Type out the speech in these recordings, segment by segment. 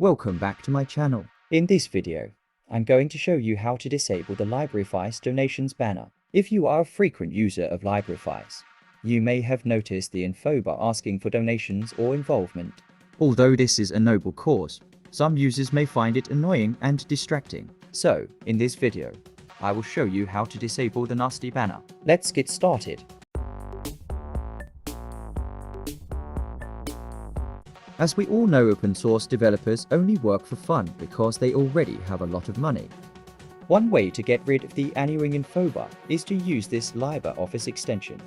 Welcome back to my channel. In this video, I'm going to show you how to disable the LibreOffice donations banner. If you are a frequent user of LibreOffice, you may have noticed the Infobar asking for donations or involvement. Although this is a noble cause, some users may find it annoying and distracting. So, in this video, I will show you how to disable the nasty banner. Let's get started. As we all know, open source developers only work for fun because they already have a lot of money. One way to get rid of the annoying Infobar is to use this LibreOffice extension.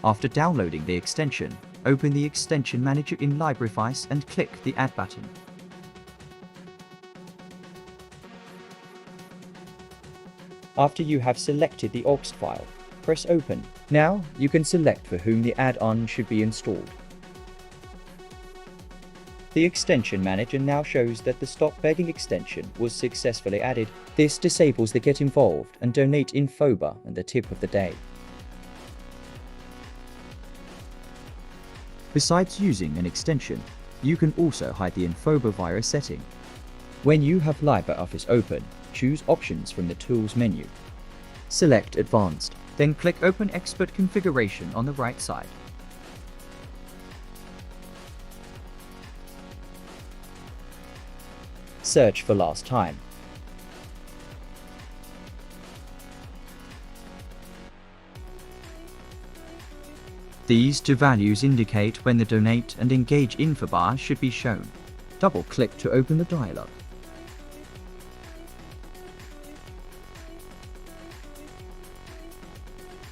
After downloading the extension, open the extension manager in LibreOffice and click the Add button. After you have selected the aux file, press Open. Now, you can select for whom the add-on should be installed. The extension manager now shows that the Stop Begging extension was successfully added. This disables the Get Involved and Donate Infobar and the Tip of the Day. Besides using an extension, you can also hide the Infobar via a setting. When you have LibreOffice open, choose Options from the Tools menu. Select Advanced, then click Open Expert Configuration on the right side. Search for last time. These two values indicate when the Donate and Engage Infobar should be shown. Double-click to open the dialog.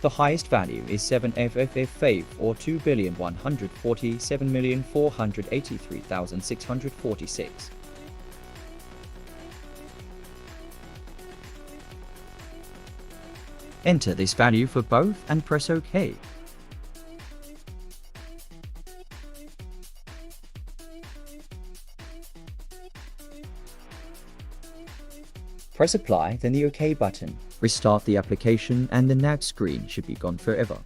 The highest value is 7FFF5 or 2,147,483,646. Enter this value for both and press OK. Press Apply, then the OK button. Restart the application and the nag screen should be gone forever.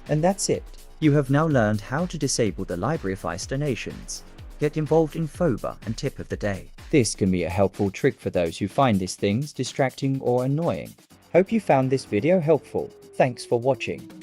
And that's it. You have now learned how to disable the LibreOffice donations, Get Involved Infobar and Tip of the Day. This can be a helpful trick for those who find these things distracting or annoying. Hope you found this video helpful. Thanks for watching.